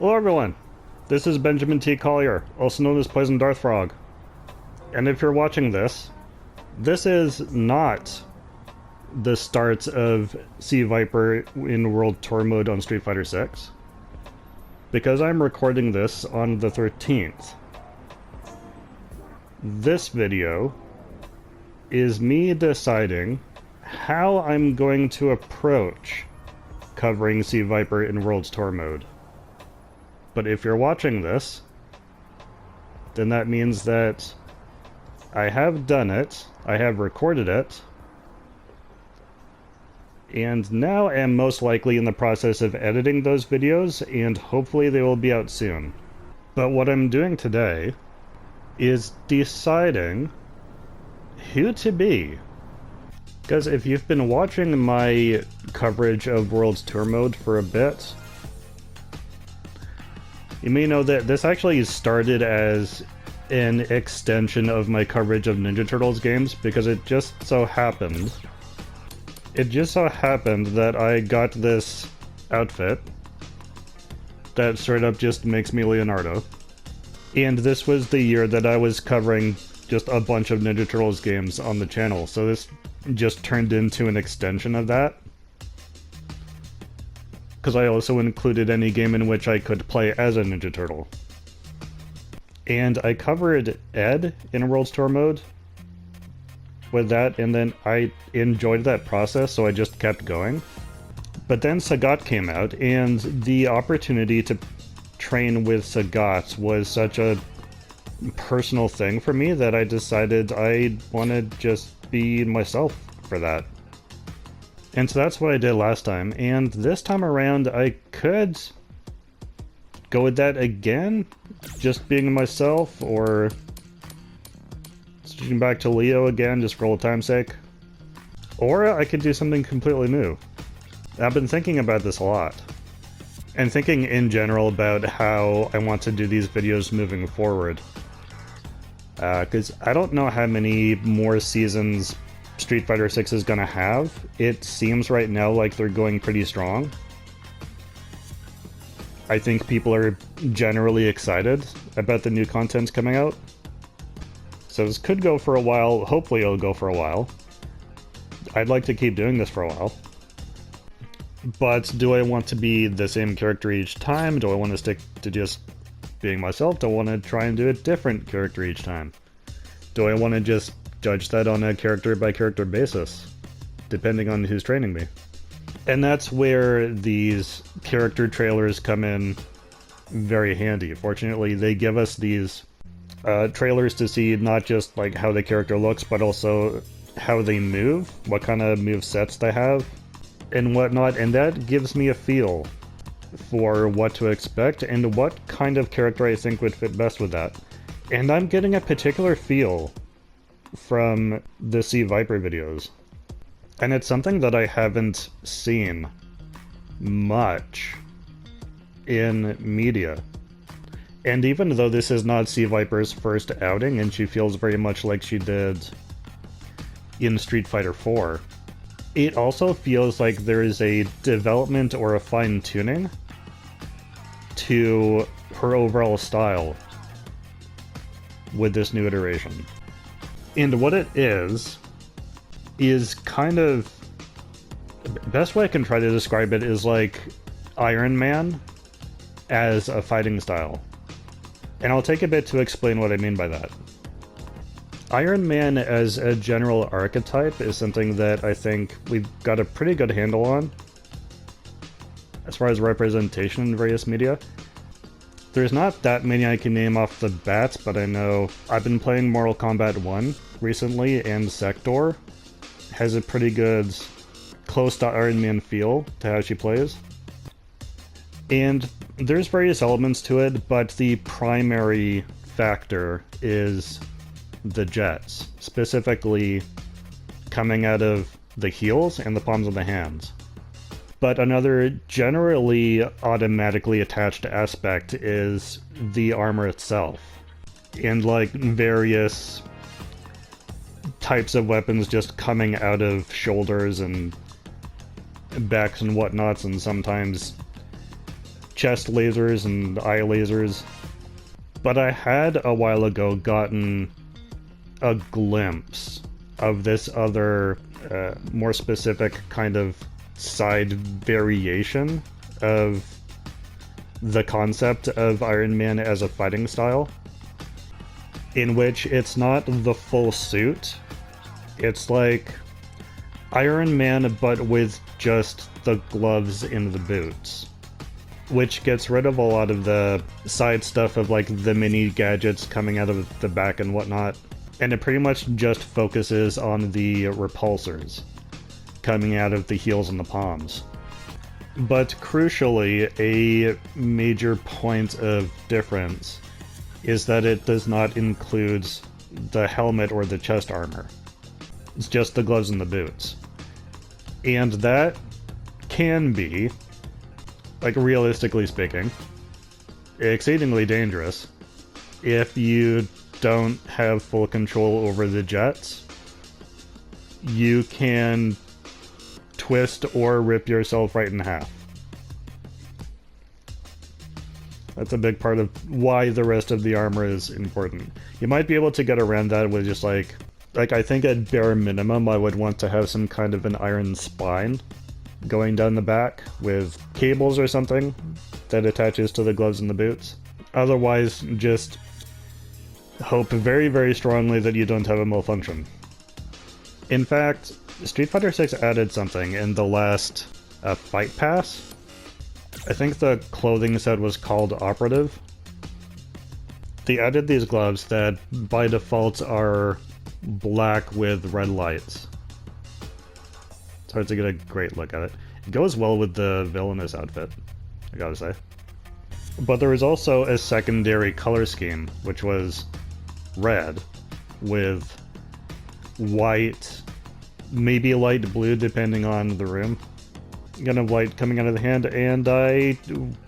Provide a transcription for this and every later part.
Hello everyone, this is Benjamin T. Collier, also known as Poison Darth Frog. And if you're watching this, this is not the start of Sea Viper in World Tour Mode on Street Fighter 6, because I'm recording this on the 13th. This video is me deciding how I'm going to approach covering Sea Viper in World Tour Mode. But if you're watching this, then that means that I have done it, I have recorded it, and now I am most likely in the process of editing those videos, and hopefully they will be out soon. But what I'm doing today is deciding who to be. Because if you've been watching my coverage of World Tour Mode for a bit, you may know that this actually started as an extension of my coverage of Ninja Turtles games, because it just so happened that I got this outfit that straight up just makes me Leonardo. And this was the year that I was covering just a bunch of Ninja Turtles games on the channel, so this just turned into an extension of that. Because I also included any game in which I could play as a Ninja Turtle. And I covered Ed in World Tour Mode with that, and then I enjoyed that process, so I just kept going. But then Sagat came out, and the opportunity to train with Sagat was such a personal thing for me that I decided I want to just be myself for that. And so that's what I did last time, and this time around I could go with that again, just being myself, or switching back to Leo again just for old time's sake. Or I could do something completely new. I've been thinking about this a lot, and thinking in general about how I want to do these videos moving forward. Because I don't know how many more seasons Street Fighter 6 is gonna have. It seems right now like they're going pretty strong. I think people are generally excited about the new content coming out. So this could go for a while, hopefully it'll go for a while. I'd like to keep doing this for a while. But do I want to be the same character each time? Do I want to stick to just being myself? Do I want to try and do a different character each time? Do I want to just judge that on a character-by-character basis, depending on who's training me? And that's where these character trailers come in very handy. Fortunately, they give us these trailers to see not just like how the character looks, but also how they move, what kind of move sets they have, and whatnot, and that gives me a feel for what to expect and what kind of character I think would fit best with that. And I'm getting a particular feel from the Sea Viper videos. And it's something that I haven't seen much in media. And even though this is not Sea Viper's first outing, and she feels very much like she did in Street Fighter 4, it also feels like there is a development or a fine-tuning to her overall style with this new iteration. And what it is kind of... the best way I can try to describe it is like Iron Man as a fighting style. And I'll take a bit to explain what I mean by that. Iron Man as a general archetype is something that I think we've got a pretty good handle on as far as representation in various media. There's not that many I can name off the bat, but I know I've been playing Mortal Kombat 1 recently, and Sector has a pretty good close to Iron Man feel to how she plays. And there's various elements to it, but the primary factor is the jets, specifically coming out of the heels and the palms of the hands. But another generally automatically attached aspect is the armor itself, and like various types of weapons just coming out of shoulders and backs and whatnots, and sometimes chest lasers and eye lasers. But I had a while ago gotten a glimpse of this other, more specific kind of side variation of the concept of Iron Man as a fighting style, in which it's not the full suit. It's like Iron Man, but with just the gloves and the boots, which gets rid of a lot of the side stuff of like the mini gadgets coming out of the back and whatnot, and it pretty much just focuses on the repulsors coming out of the heels and the palms. But crucially, a major point of difference is that it does not include the helmet or the chest armor. It's just the gloves and the boots. And that can be, like realistically speaking, exceedingly dangerous if you don't have full control over the jets. You can twist or rip yourself right in half. That's a big part of why the rest of the armor is important. You might be able to get around that with just like I think at bare minimum I would want to have some kind of an iron spine going down the back with cables or something that attaches to the gloves and the boots. Otherwise, just hope very, very strongly that you don't have a malfunction. In fact, Street Fighter 6 added something in the last Fight Pass. I think the clothing set was called Operative. They added these gloves that by default are black with red lights. It's hard to get a great look at it. It goes well with the villainous outfit, I gotta say. But there was also a secondary color scheme, which was red with white, maybe light blue depending on the room, kind of light coming out of the hand, and I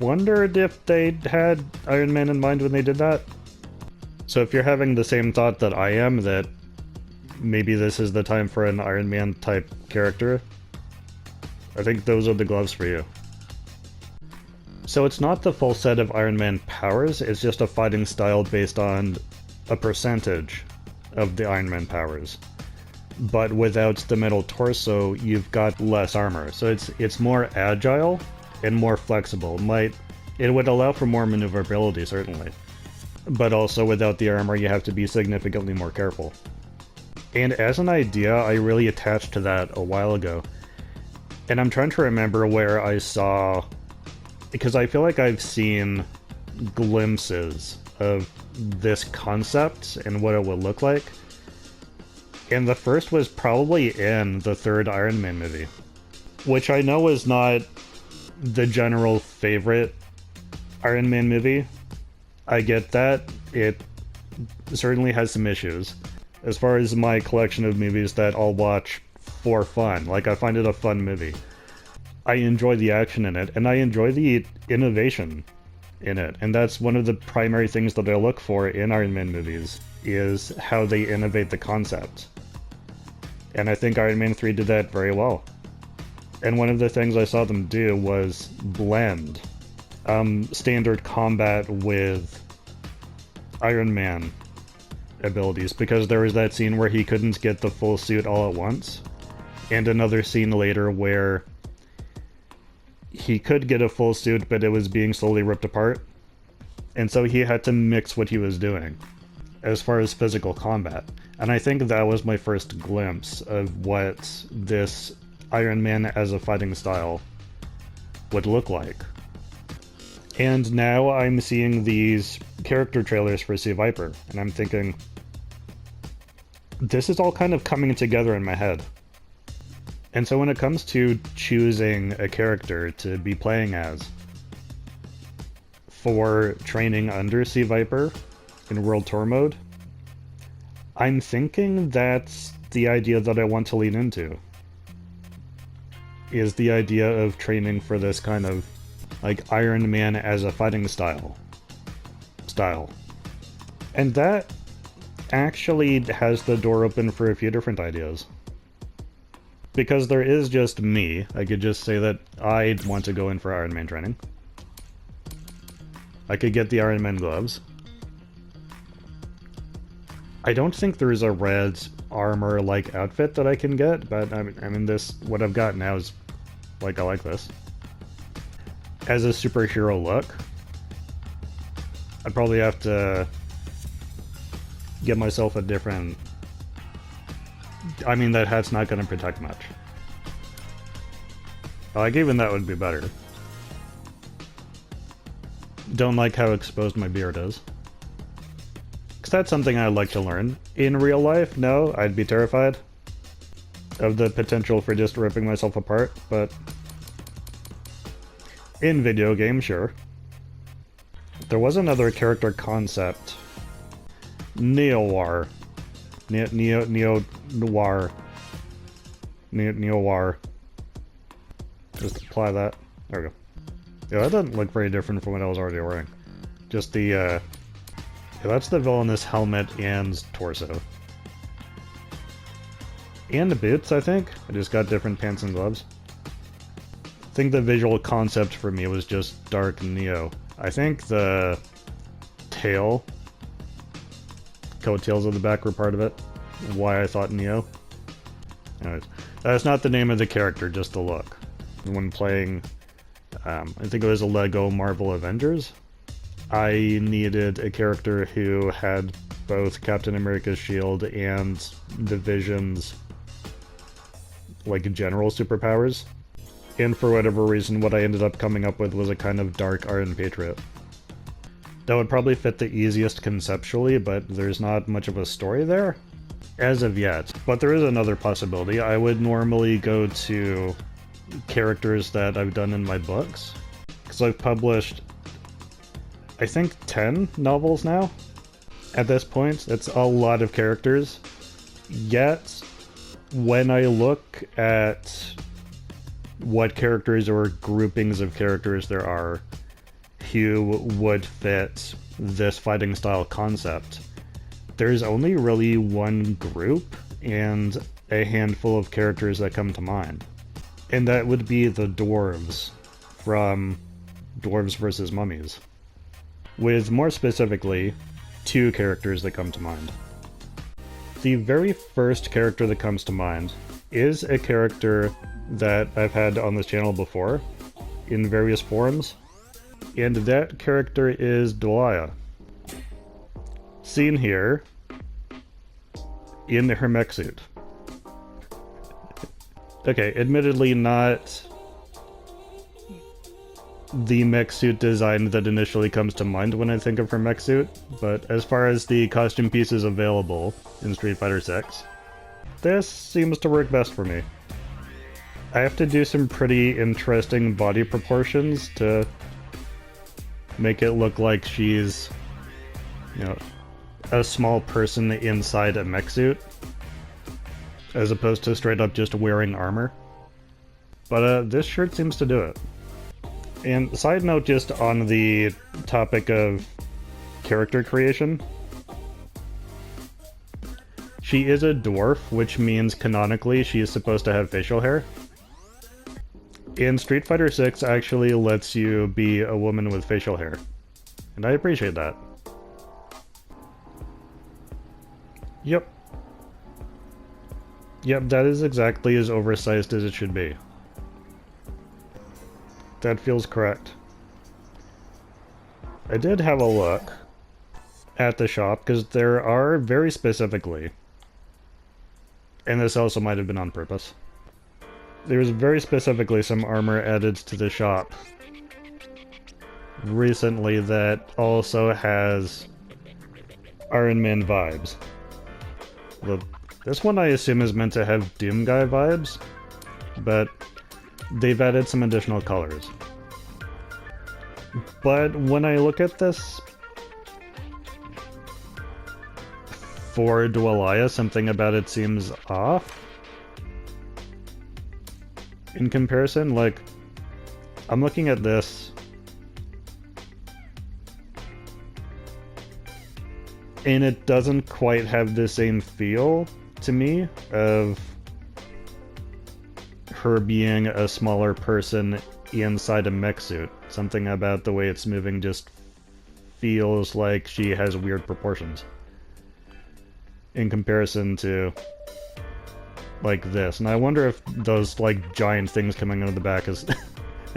wondered if they had Iron Man in mind when they did that. So if you're having the same thought that I am, that maybe this is the time for an Iron Man type character, I think those are the gloves for you. So it's not the full set of Iron Man powers, it's just a fighting style based on a percentage of the Iron Man powers. But without the metal torso, you've got less armor. So it's more agile and more flexible. It would allow for more maneuverability, certainly. But also without the armor, you have to be significantly more careful. And as an idea, I really attached to that a while ago. And I'm trying to remember where I saw, because I feel like I've seen glimpses of this concept and what it would look like. And the first was probably in the third Iron Man movie, which I know is not the general favorite Iron Man movie. I get that. It certainly has some issues. As far as my collection of movies that I'll watch for fun, like I find it a fun movie. I enjoy the action in it, and I enjoy the innovation in it. And that's one of the primary things that I look for in Iron Man movies, is how they innovate the concept. And I think Iron Man 3 did that very well. And one of the things I saw them do was blend standard combat with Iron Man abilities, because there was that scene where he couldn't get the full suit all at once, and another scene later where he could get a full suit, but it was being slowly ripped apart. And so he had to mix what he was doing as far as physical combat. And I think that was my first glimpse of what this Iron Man as a fighting style would look like. And now I'm seeing these character trailers for C. Viper, and I'm thinking, this is all kind of coming together in my head. And so when it comes to choosing a character to be playing as for training under C. Viper in World Tour mode, I'm thinking that's the idea that I want to lean into. Is the idea of training for this kind of like Iron Man as a fighting style. And that actually has the door open for a few different ideas. Because there is just me. I could just say that I want to go in for Iron Man training. I could get the Iron Man gloves. I don't think there's a red armor-like outfit that I can get, but I mean this, what I've got now is, like, I like this. As a superhero look, I'd probably have to get myself a different... I mean, that hat's not going to protect much. Like, even that would be better. Don't like how exposed my beard is. Because that's something I'd like to learn. In real life, no, I'd be terrified of the potential for just ripping myself apart, but in video games, sure. There was another character concept. Neo-Noir. Neo-Noir. Neo-Noir. Just apply that. There we go. Yeah, that doesn't look very different from what I was already wearing. Just the, yeah, that's the villainous helmet and torso. And the boots, I think. I just got different pants and gloves. I think the visual concept for me was just dark Neo. I think the tail, coattails of the back were part of it. Why I thought Neo. Anyways, that's not the name of the character, just the look. When playing, I think it was a Lego Marvel Avengers, I needed a character who had both Captain America's shield and the Vision's, like, general superpowers. And for whatever reason, what I ended up coming up with was a kind of dark Iron Patriot. That would probably fit the easiest conceptually, but there's not much of a story there as of yet. But there is another possibility. I would normally go to characters that I've done in my books, because I've published, I think, 10 novels now. At this point, it's a lot of characters. Yet, when I look at what characters or groupings of characters there are who would fit this fighting style concept, there's only really one group and a handful of characters that come to mind. And that would be the dwarves from Dwarves vs. Mummies. With, more specifically, 2 characters that come to mind. The very first character that comes to mind is a character that I've had on this channel before, in various forms, and that character is Dwaya. Seen here, in her mech suit. Okay, admittedly not the mech suit design that initially comes to mind when I think of her mech suit, but as far as the costume pieces available in Street Fighter 6, this seems to work best for me. I have to do some pretty interesting body proportions to make it look like she's, you know, a small person inside a mech suit, as opposed to straight up just wearing armor. But this shirt seems to do it. And side note, just on the topic of character creation, she is a dwarf, which means canonically she is supposed to have facial hair. And Street Fighter 6 actually lets you be a woman with facial hair, and I appreciate that. Yep. Yep, that is exactly as oversized as it should be. That feels correct. I did have a look at the shop, because there are very specifically, and this also might have been on purpose, there's very specifically some armor added to the shop recently that also has Iron Man vibes. This one I assume is meant to have Doom Guy vibes, but they've added some additional colors. But when I look at this, for Dwalaya, something about it seems off. In comparison, like, I'm looking at this, and it doesn't quite have the same feel to me of her being a smaller person inside a mech suit. Something about the way it's moving just feels like she has weird proportions in comparison to like this. And I wonder if those like giant things coming out of the back is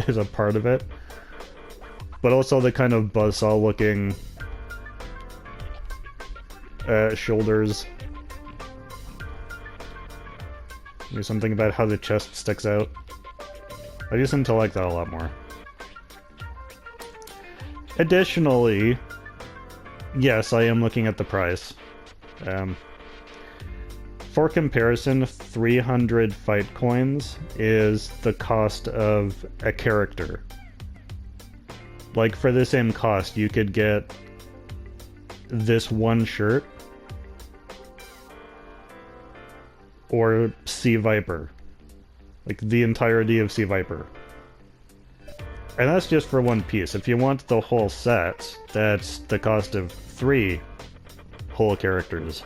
is a part of it. But also the kind of buzzsaw looking shoulders. There's something about how the chest sticks out. I just seem to like that a lot more. Additionally, yes, I am looking at the price. For comparison, 300 fight coins is the cost of a character. Like, for the same cost, you could get this one shirt or Sea Viper. Like, the entirety of Sea Viper. And that's just for one piece. If you want the whole set, that's the cost of 3 whole characters.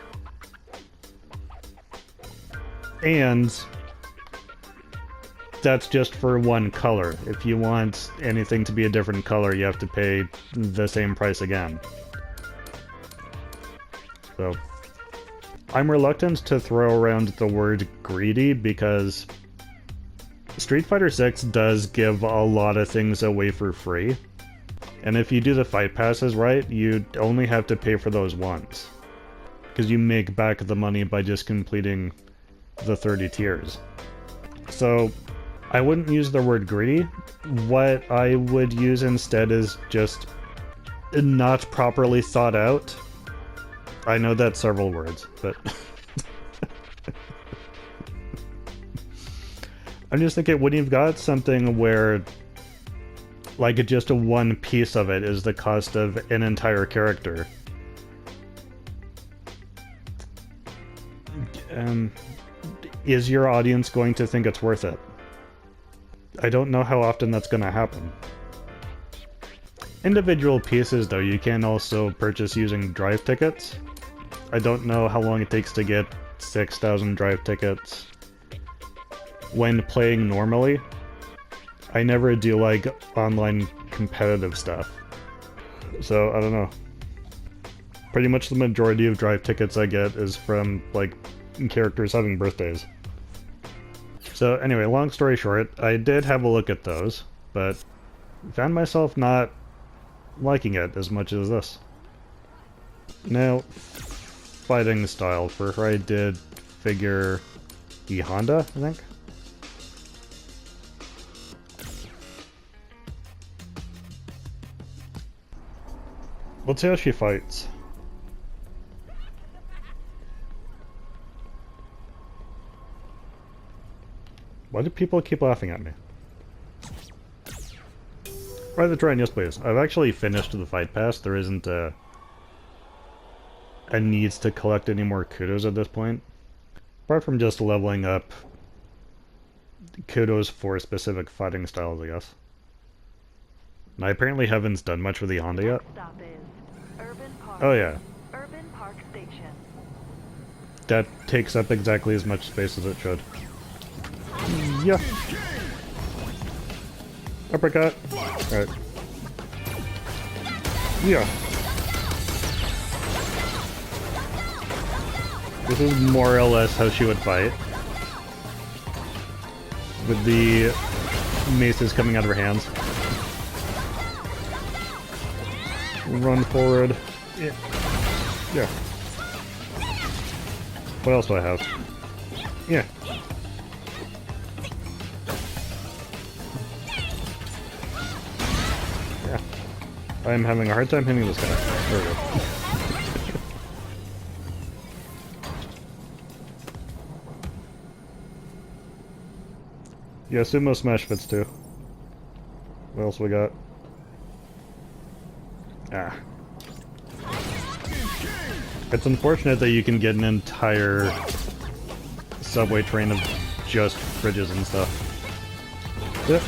And that's just for one color. If you want anything to be a different color, you have to pay the same price again. So, I'm reluctant to throw around the word greedy because Street Fighter 6 does give a lot of things away for free. And if you do the fight passes right, you only have to pay for those once. Because you make back the money by just completing the 30 tiers. So, I wouldn't use the word greedy. What I would use instead is just not properly thought out. I know that's several words, but I'm just thinking when you've got something where like just a one piece of it is the cost of an entire character. Is your audience going to think it's worth it? I don't know how often that's going to happen. Individual pieces, though, you can also purchase using drive tickets. I don't know how long it takes to get 6,000 drive tickets when playing normally. I never do, like, online competitive stuff. So, I don't know. Pretty much the majority of drive tickets I get is from, like, characters having birthdays. So, anyway, long story short, I did have a look at those, but found myself not liking it as much as this. Now, fighting style. For her, I did figure E Honda, I think. Let's see how she fights. Why do people keep laughing at me? Right, that's right, yes please. I've actually finished the fight pass. There isn't a needs to collect any more kudos at this point. Apart from just leveling up kudos for specific fighting styles, I guess. And I apparently haven't done much with the Honda yet. Oh yeah. Urban Park Station. That takes up exactly as much space as it should. Yeah. Uppercut. Alright. Yeah. This is more or less how she would fight. With the maces coming out of her hands. Run forward. Yeah. Yeah. What else do I have? Yeah. Yeah. I'm having a hard time hitting this guy. There we go. Yeah, Sumo Smash fits too. What else we got? Ah. It's unfortunate that you can get an entire subway train of just fridges and stuff. Yeah.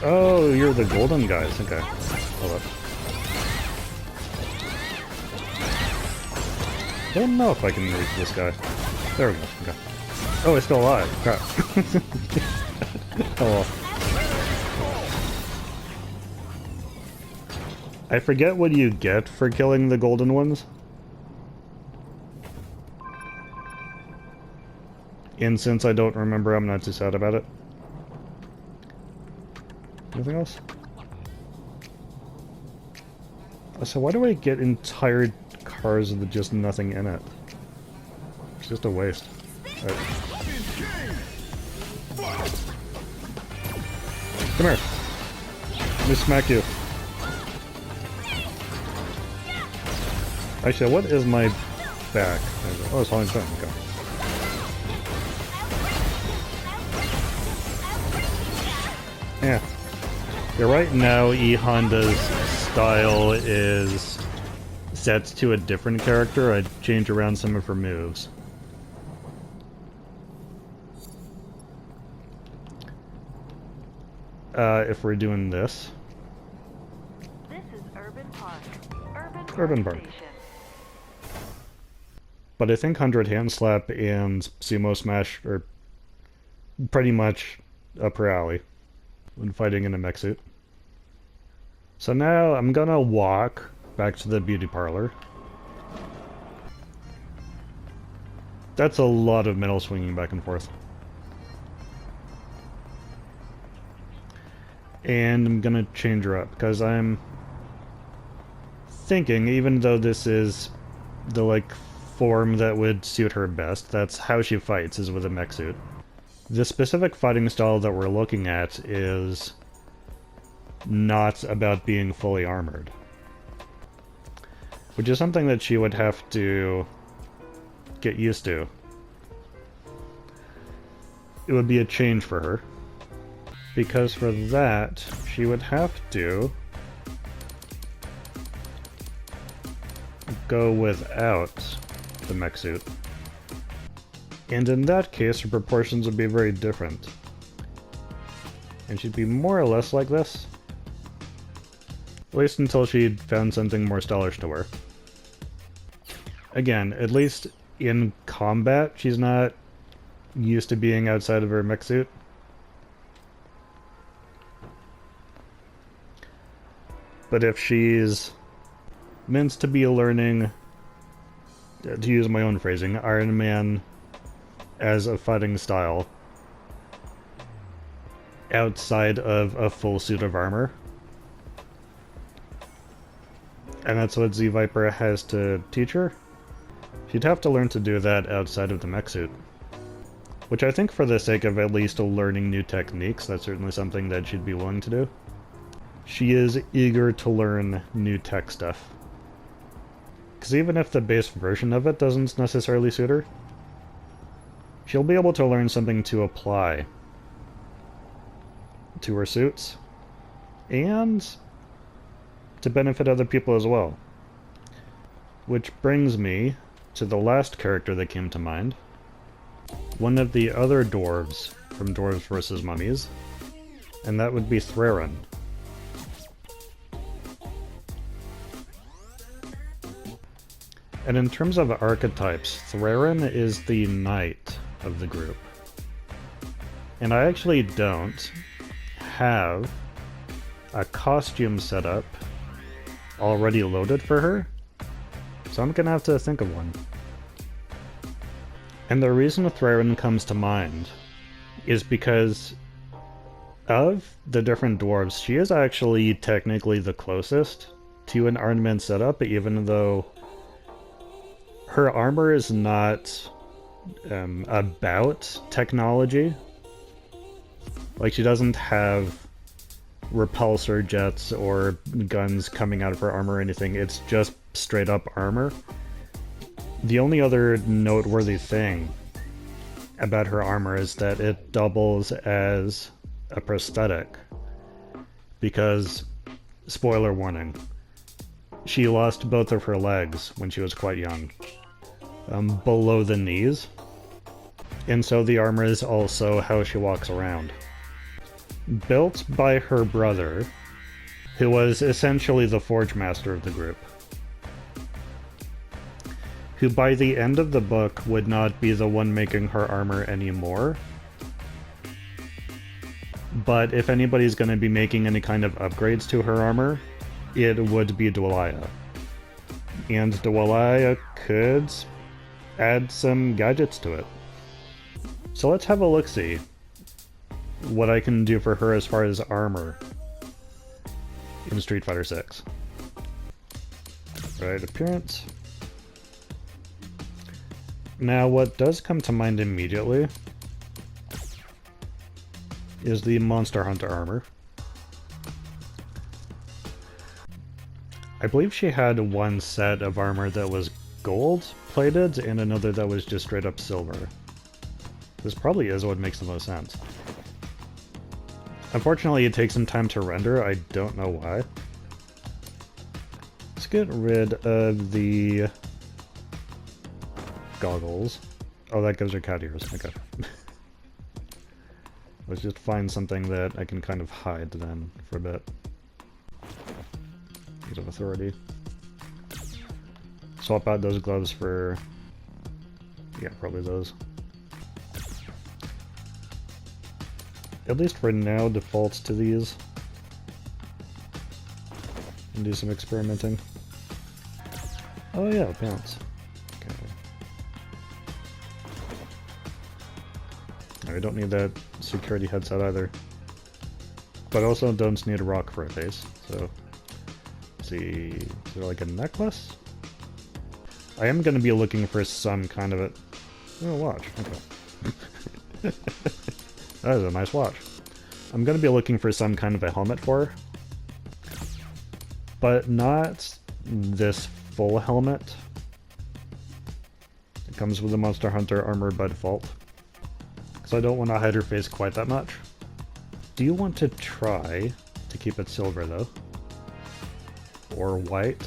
Oh, you're the golden guys. Okay. Hold up. I don't know if I can reach this guy. There we go. Okay. Oh, it's still alive. Crap. Oh well. I forget what you get for killing the golden ones. And since I don't remember, I'm not too sad about it. Anything else? So why do I get entire cars with just nothing in it? It's just a waste. Right. Come here. Let me smack you. Actually, what is my back? Oh, it's falling down. Okay. Yeah. Yeah, right now, E-Honda's style is set to a different character. I'd change around some of her moves. If we're doing this. This is Urban Park. Urban Park. Station. But I think 100 Hand Slap and Sumo Smash are pretty much up her alley when fighting in a mech suit. So now I'm gonna walk back to the beauty parlor. That's a lot of metal swinging back and forth. And I'm gonna change her up, because I'm thinking, even though this is the, like, form that would suit her best, that's how she fights, is with a mech suit. The specific fighting style that we're looking at is not about being fully armored. Which is something that she would have to get used to. It would be a change for her. Because for that, she would have to go without the mech suit. And in that case, her proportions would be very different. And she'd be more or less like this. At least until she'd found something more stylish to wear. Again, at least in combat, she's not used to being outside of her mech suit. But if she's meant to be learning, to use my own phrasing, Iron Man as a fighting style outside of a full suit of armor, and that's what Z-Viper has to teach her, she'd have to learn to do that outside of the mech suit. Which I think for the sake of at least learning new techniques, that's certainly something that she'd be willing to do. She is eager to learn new tech stuff. Because even if the base version of it doesn't necessarily suit her, she'll be able to learn something to apply to her suits, and to benefit other people as well. Which brings me to the last character that came to mind. One of the other dwarves from Dwarves vs. Mummies, and that would be Thrarin. And in terms of archetypes, Thrarin is the knight of the group. And I actually don't have a costume setup already loaded for her, so I'm gonna have to think of one. And the reason Thrarin comes to mind is because of the different dwarves, she is actually technically the closest to an Iron Man setup, even though her armor is not about technology. Like, she doesn't have repulsor jets or guns coming out of her armor or anything. It's just straight up armor. The only other noteworthy thing about her armor is that it doubles as a prosthetic. Because, spoiler warning, she lost both of her legs when she was quite young. Below the knees. And so the armor is also how she walks around. Built by her brother, who was essentially the Forge Master of the group. Who by the end of the book would not be the one making her armor anymore. But if anybody's going to be making any kind of upgrades to her armor, it would be Dwalaya. And Dwalaya could add some gadgets to it. So let's have a look-see what I can do for her as far as armor in Street Fighter 6. Right, appearance. Now, what does come to mind immediately is the Monster Hunter armor. I believe she had one set of armor that was gold-plated and another that was just straight up silver. This probably is what makes the most sense. Unfortunately, it takes some time to render. I don't know why. Let's get rid of the goggles. Oh, that gives her cat ears. Okay. Let's just find something that I can kind of hide then for a bit. Use of authority. Swap out those gloves for... yeah, probably those. At least for now, defaults to these. And do some experimenting. Oh yeah, pants. Okay. I don't need that security headset either. But I also don't need a rock for a face, so... let's see... is there like a necklace? I am going to be looking for some kind of a... oh, watch. Okay. That is a nice watch. I'm going to be looking for some kind of a helmet for her. But not this full helmet. It comes with the Monster Hunter armor by default. Because I don't want to hide her face quite that much. Do you want to try to keep it silver though? Or white,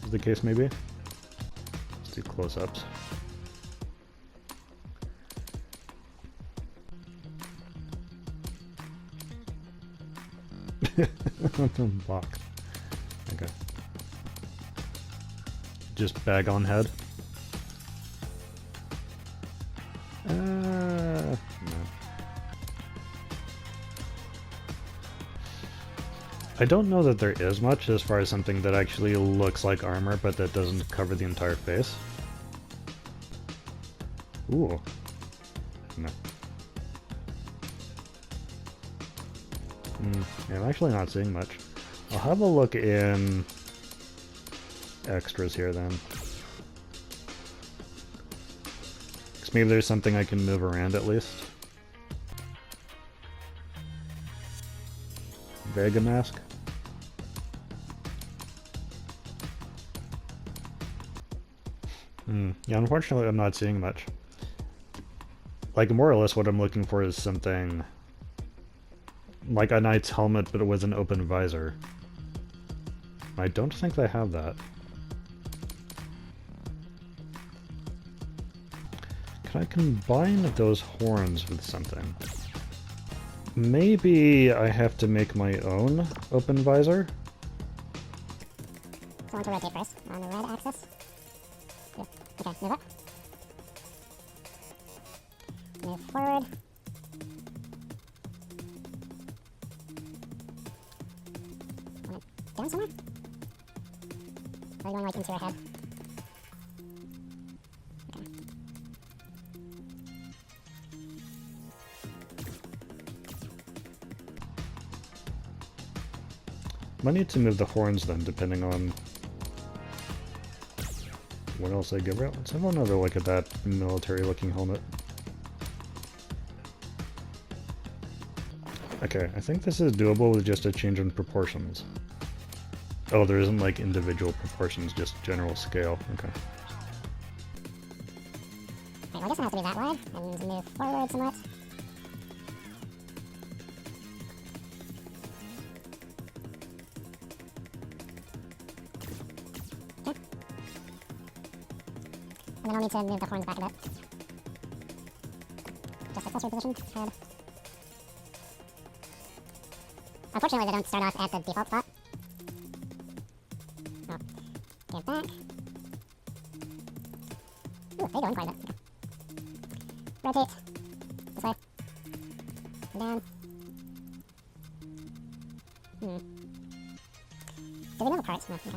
as the case may be. Let's do close-ups. Box. Okay. Just bag on head. No. I don't know that there is much as far as something that actually looks like armor, but that doesn't cover the entire face. Ooh. No. Yeah, I'm actually not seeing much. I'll have a look in extras here then. Because maybe there's something I can move around at least. Vega mask. Yeah, unfortunately I'm not seeing much. Like, more or less what I'm looking for is something like a knight's helmet, but with an open visor. I don't think they have that. Can I combine those horns with something? Maybe I have to make my own open visor? So I want to rotate first on the red axis. Yeah. Okay, move up. Move forward. Want it down somewhere? Or are you going like into your head? Okay. Might need to move the horns then, depending on what else I give out. Let's have another look at that military-looking helmet. Okay, I think this is doable with just a change in proportions. Oh, there isn't like individual proportions, just general scale. Okay. Right, well, I guess it has to be that wide, and move forward somewhat. Okay. And then I'll need to move the horns back a bit. Just accessory position, head. Unfortunately, they don't start off at the default spot. Oh. Get back. Ooh, they go in quite a bit. Okay. Rotate. This way. Down. Do they know the parts? No, okay.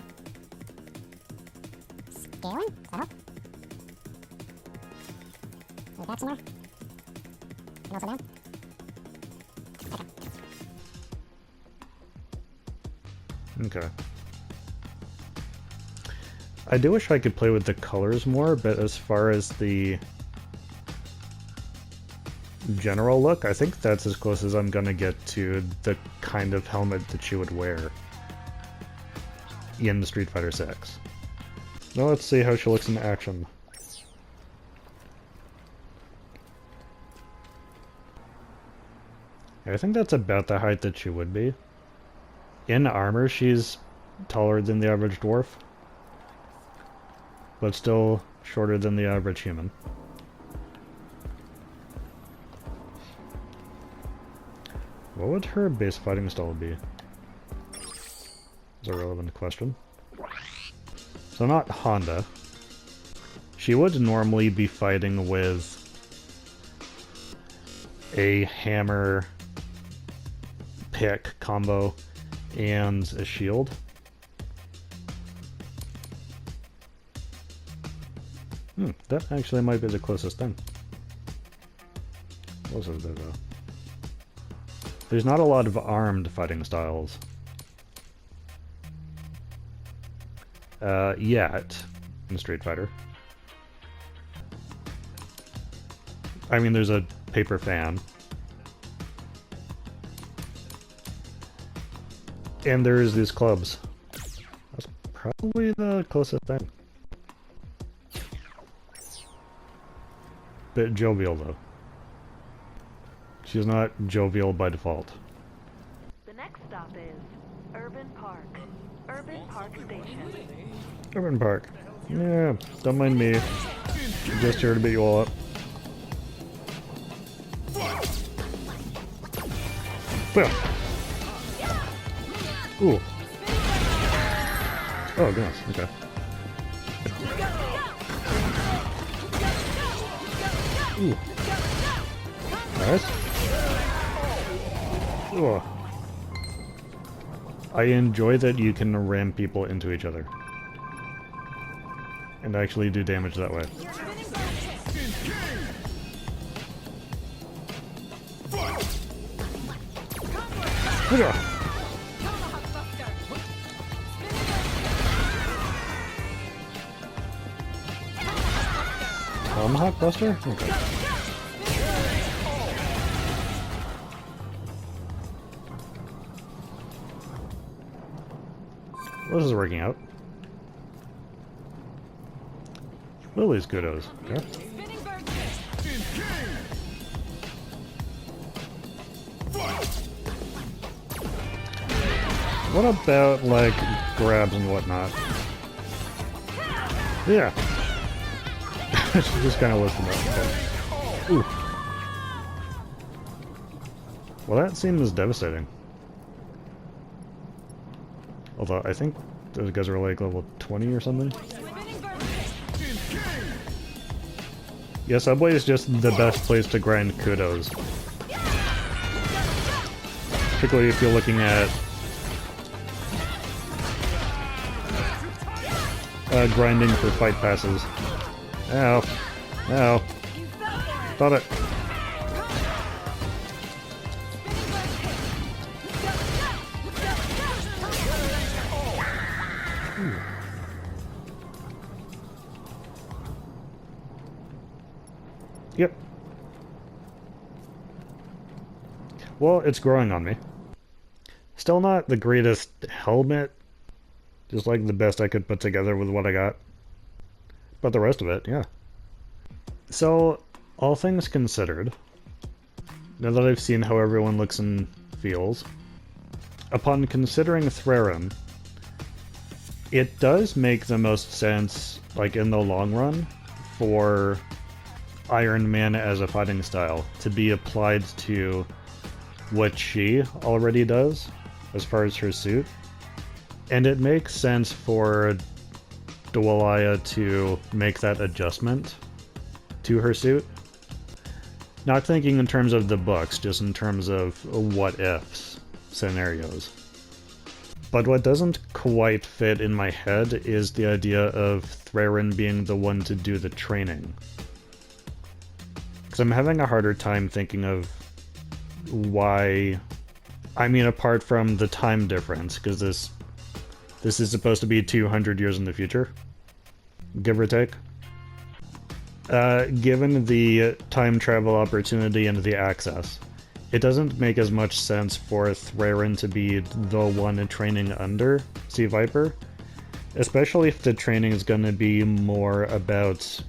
Scaling? Does that help? Move back somewhere? And also down? Okay. Okay. I do wish I could play with the colors more, but as far as the general look, I think that's as close as I'm gonna get to the kind of helmet that she would wear in the Street Fighter 6. Now let's see how she looks in action. I think that's about the height that she would be. In armor, she's taller than the average dwarf, but still shorter than the average human. What would her base fighting style be? Is a relevant question. So not Honda. She would normally be fighting with a hammer, pick combo, and a shield. That actually might be the closest thing. Closest though. There's not a lot of armed fighting styles. Yet, in Street Fighter. I mean, there's a paper fan. And there's these clubs. That's probably the closest thing. Bit jovial, though. She's not jovial by default. The next stop is Urban Park. Urban Park Station. Urban Park. Yeah, don't mind me. I'm just here to beat you all up. Well. Ooh. Oh, goodness. Okay. Ooh. Nice. Ugh. I enjoy that you can ram people into each other. And actually do damage that way. Tomahawk Buster? Okay. This is working out. Lily's kudos. Okay. What about, like, grabs and whatnot? Yeah. She just kind of lifted up. Ooh. Well, that seems devastating. Although, I think those guys are like level 20 or something. Yeah, Subway is just the best place to grind kudos. Particularly if you're looking at grinding for fight passes. Ow. Ow. Thought it. Yep. Well, it's growing on me. Still not the greatest helmet. Just like the best I could put together with what I got. But the rest of it, yeah. So, all things considered, now that I've seen how everyone looks and feels, upon considering Threrin, it does make the most sense, like in the long run, for Iron Man as a fighting style to be applied to what she already does as far as her suit. And it makes sense for Dwalaya to make that adjustment to her suit. Not thinking in terms of the books, just in terms of what-ifs scenarios. But what doesn't quite fit in my head is the idea of Thrarin being the one to do the training. Because I'm having a harder time thinking of why... I mean, apart from the time difference, because this is supposed to be 200 years in the future, give or take. Given the time travel opportunity and the access, it doesn't make as much sense for Thrarin to be the one training under Sea Viper, especially if the training is going to be more about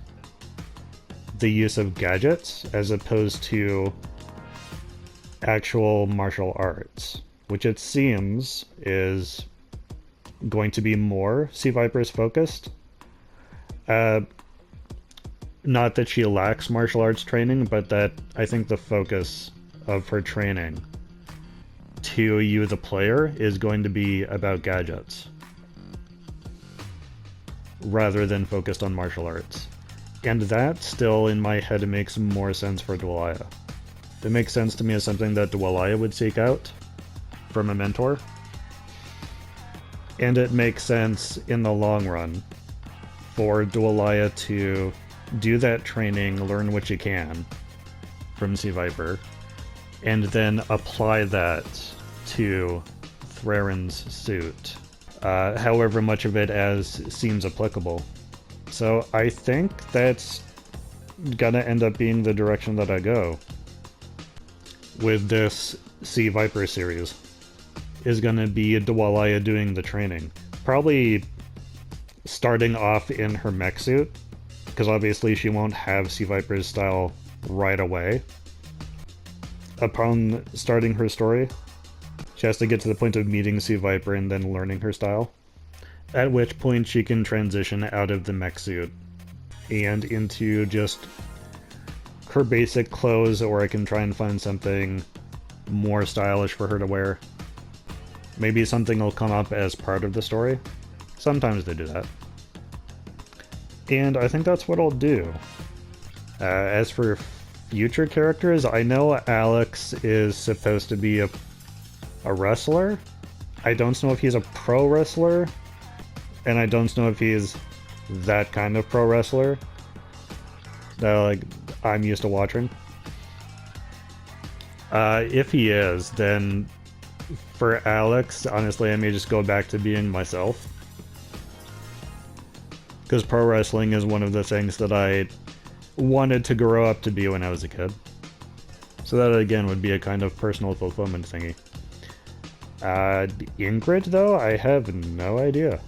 the use of gadgets as opposed to actual martial arts, which it seems is going to be more Sea Viper's focused. Not that she lacks martial arts training, but that I think the focus of her training to you, the player, is going to be about gadgets rather than focused on martial arts. And that still, in my head, makes more sense for Dwalaya. It makes sense to me as something that Dwalaya would seek out from a mentor. And it makes sense in the long run for Dwalaya to do that training, learn what you can from Sea Viper, and then apply that to Thrarin's suit, however much of it as seems applicable. So I think that's gonna end up being the direction that I go with this Sea Viper series, is gonna be Dwalaya doing the training. Probably starting off in her mech suit, because obviously she won't have Sea Viper's style right away. Upon starting her story, she has to get to the point of meeting Sea Viper and then learning her style, at which point she can transition out of the mech suit and into just her basic clothes, or I can try and find something more stylish for her to wear. Maybe something will come up as part of the story. Sometimes they do that. And I think that's what I'll do. As for future characters, I know Alex is supposed to be a wrestler. I don't know if he's a pro wrestler, and I don't know if he's that kind of pro wrestler that like I'm used to watching. If he is, then for Alex, honestly, I may just go back to being myself. Because pro wrestling is one of the things that I wanted to grow up to be when I was a kid. So that, again, would be a kind of personal fulfillment thingy. Ingrid, though, I have no idea.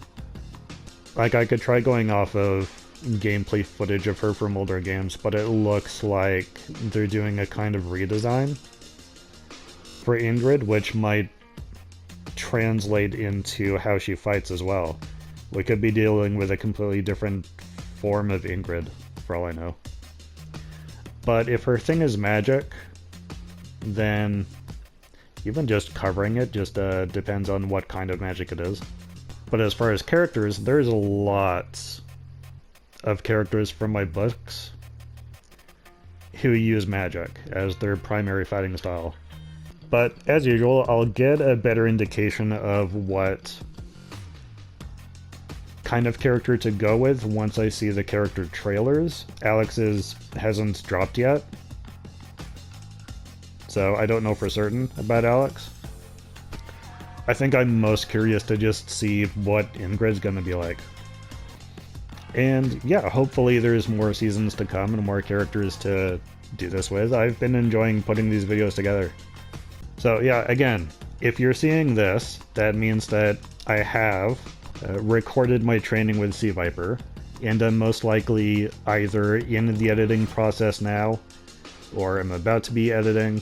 Like, I could try going off of gameplay footage of her from older games, but it looks like they're doing a kind of redesign for Ingrid, which might translate into how she fights as well. We could be dealing with a completely different form of Ingrid, for all I know. But if her thing is magic, then even just covering it just depends on what kind of magic it is. But as far as characters, there's a lot of characters from my books who use magic as their primary fighting style. But as usual, I'll get a better indication of what kind of character to go with once I see the character trailers. Alex's hasn't dropped yet, so I don't know for certain about Alex. I think I'm most curious to just see what Ingrid's gonna be like. And yeah, hopefully there's more seasons to come and more characters to do this with. I've been enjoying putting these videos together. So yeah, again, if you're seeing this, that means that I have recorded my training with Sea Viper, and I'm most likely either in the editing process now, or I'm about to be editing.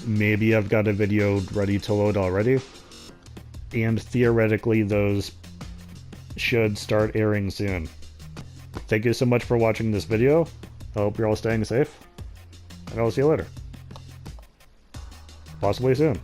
Maybe I've got a video ready to load already, and theoretically those should start airing soon. Thank you so much for watching this video. I hope you're all staying safe, and I'll see you later. Possibly soon.